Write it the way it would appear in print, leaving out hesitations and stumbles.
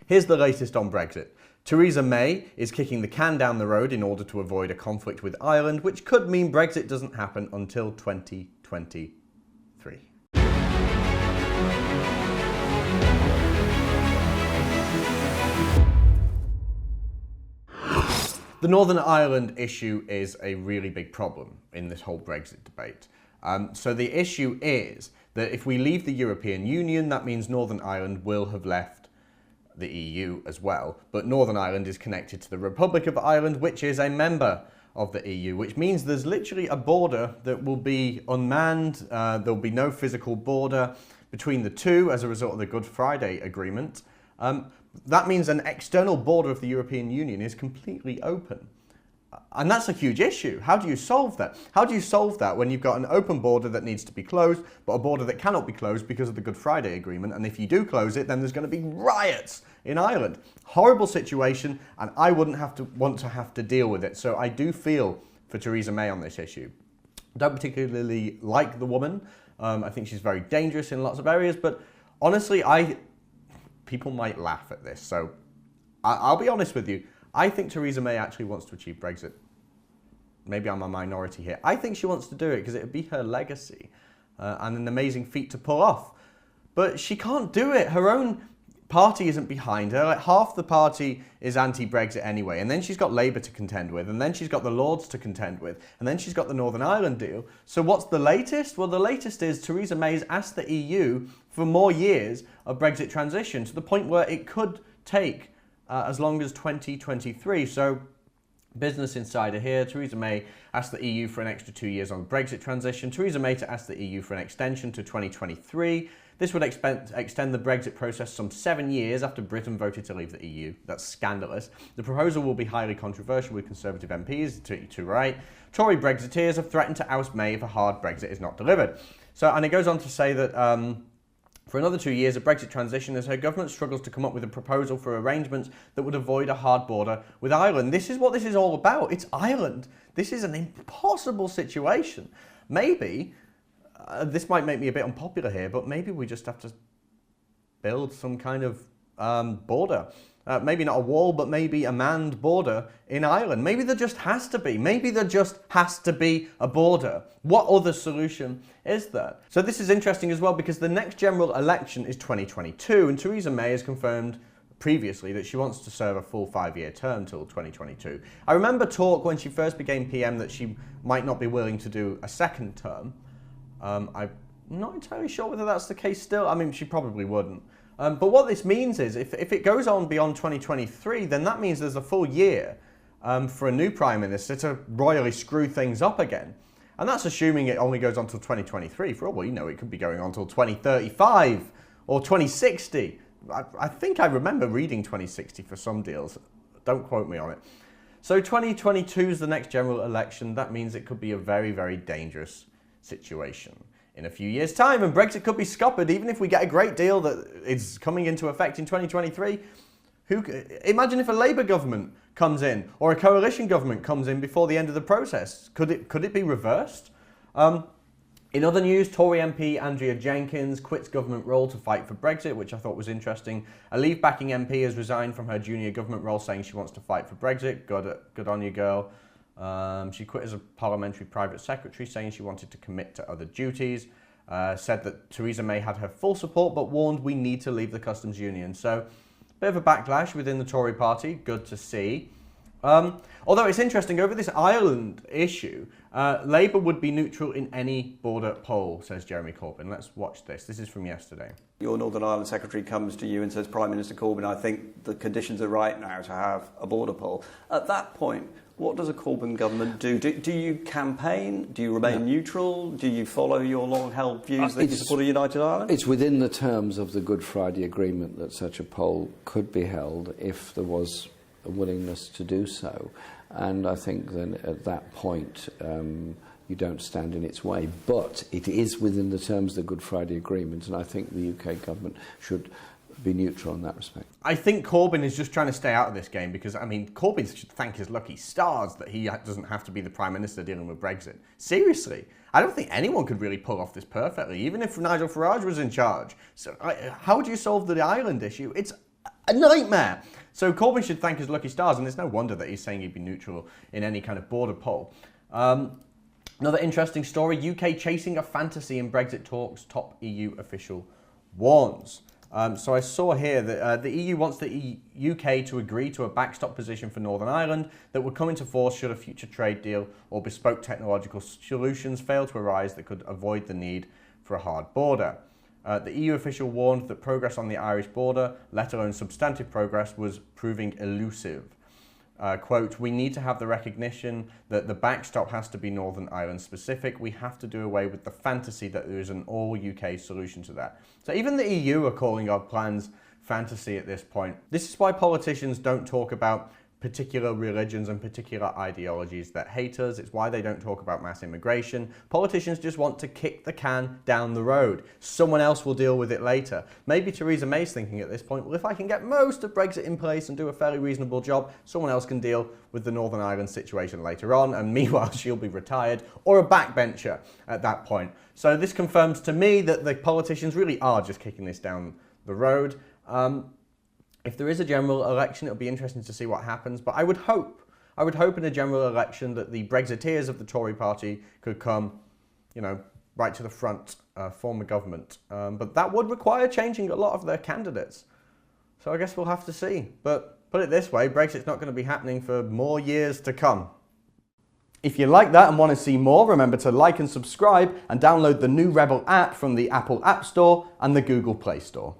Here's the latest on Brexit. Theresa May is kicking the can down the road in order to avoid a conflict with Ireland, which could mean Brexit doesn't happen until 2023. The Northern Ireland issue is a really big problem in this whole Brexit debate. So the issue is that if we leave the European Union, that means Northern Ireland will have left the EU as well. But Northern Ireland is connected to the Republic of Ireland, which is a member of the EU, which means there's literally a border that will be unmanned. There'll be no physical border between the two as a result of the Good Friday Agreement. That means an external border of the European Union is completely open. And that's a huge issue. How do you solve that? How do you solve that when you've got an open border that needs to be closed, but a border that cannot be closed because of the Good Friday Agreement? And if you do close it, then there's going to be riots in Ireland. Horrible situation, and I wouldn't want to have to deal with it. So I do feel for Theresa May on this issue. I don't particularly like the woman. I think she's very dangerous in lots of areas, but honestly, people might laugh at this, so I'll be honest with you. I think Theresa May actually wants to achieve Brexit. Maybe I'm a minority here. I think she wants to do it because it would be her legacy and an amazing feat to pull off. But she can't do it. Her own party isn't behind her. Like, half the party is anti-Brexit anyway, and then she's got Labour to contend with, and then she's got the Lords to contend with, and then she's got the Northern Ireland deal. So what's the latest? Well, the latest is Theresa May's asked the EU for more years of Brexit transition, to the point where it could take as long as 2023. So, Business Insider here, Theresa May asked the EU for an extra 2 years on Brexit transition. Theresa May to ask the EU for an extension to 2023. This would extend the Brexit process some 7 years after Britain voted to leave the EU. That's scandalous. The proposal will be highly controversial with Conservative MPs to right. Tory Brexiteers have threatened to oust May if a hard Brexit is not delivered. So, and it goes on to say that for another 2 years of Brexit transition, as her government struggles to come up with a proposal for arrangements that would avoid a hard border with Ireland. This is what this is all about. It's Ireland. This is an impossible situation. Maybe, this might make me a bit unpopular here, but maybe we just have to build some kind of border. Maybe not a wall, but maybe a manned border in Ireland. Maybe there just has to be. Maybe there just has to be a border. What other solution is there? So this is interesting as well, because the next general election is 2022, and Theresa May has confirmed previously that she wants to serve a full 5-year term till 2022. I remember talk when she first became PM that she might not be willing to do a second term. I'm not entirely sure whether that's the case still. I mean, she probably wouldn't. But what this means is, if it goes on beyond 2023, then that means there's a full year for a new Prime Minister to royally screw things up again. And that's assuming it only goes on till 2023. For all we know, it could be going on till 2035 or 2060. I think I remember reading 2060 for some deals. Don't quote me on it. So 2022 is the next general election. That means it could be a very, very dangerous situation in a few years' time, and Brexit could be scuppered even if we get a great deal that is coming into effect in 2023. Imagine if a Labour government comes in, or a coalition government comes in before the end of the process. Could it be reversed? In other news, Tory MP Andrea Jenkins quits government role to fight for Brexit, which I thought was interesting. A Leave-backing MP has resigned from her junior government role, saying she wants to fight for Brexit. Good on you, girl. She quit as a parliamentary private secretary, saying she wanted to commit to other duties. Said that Theresa May had her full support, but warned we need to leave the customs union. So, bit of a backlash within the Tory party. Good to see. Although it's interesting, over this Ireland issue, Labour would be neutral in any border poll, says Jeremy Corbyn. Let's watch this. This is from yesterday. Your Northern Ireland Secretary comes to you and says, Prime Minister Corbyn, I think the conditions are right now to have a border poll. At that point, what does a Corbyn government do? Do you campaign? Do you remain neutral? Do you follow your long-held views that you support a united Ireland? It's within the terms of the Good Friday Agreement that such a poll could be held if there was a willingness to do so. And I think then at that point you don't stand in its way. But it is within the terms of the Good Friday Agreement, and I think the UK government should be neutral in that respect. I think Corbyn is just trying to stay out of this game because, I mean, Corbyn should thank his lucky stars that he doesn't have to be the Prime Minister dealing with Brexit. Seriously. I don't think anyone could really pull off this perfectly, even if Nigel Farage was in charge. So how would you solve the Ireland issue? It's a nightmare. So Corbyn should thank his lucky stars, and it's no wonder that he's saying he'd be neutral in any kind of border poll. Another interesting story, UK chasing a fantasy in Brexit talks, top EU official warns. So I saw here that the EU wants the UK to agree to a backstop position for Northern Ireland that would come into force should a future trade deal or bespoke technological solutions fail to arise that could avoid the need for a hard border. The EU official warned that progress on the Irish border, let alone substantive progress, was proving elusive. Quote, we need to have the recognition that the backstop has to be Northern Ireland specific. We have to do away with the fantasy that there is an all-UK solution to that. So even the EU are calling our plans fantasy at this point. This is why politicians don't talk about particular religions and particular ideologies that hate us. It's why they don't talk about mass immigration. Politicians just want to kick the can down the road. Someone else will deal with it later. Maybe Theresa May's thinking at this point, well, if I can get most of Brexit in place and do a fairly reasonable job, someone else can deal with the Northern Ireland situation later on, and meanwhile she'll be retired or a backbencher at that point. So this confirms to me that the politicians really are just kicking this down the road. If there is a general election, it'll be interesting to see what happens. But I would hope in a general election that the Brexiteers of the Tory party could come, right to the front, form a government. But that would require changing a lot of their candidates. So I guess we'll have to see. But put it this way, Brexit's not going to be happening for more years to come. If you like that and want to see more, remember to like and subscribe and download the new Rebel app from the Apple App Store and the Google Play Store.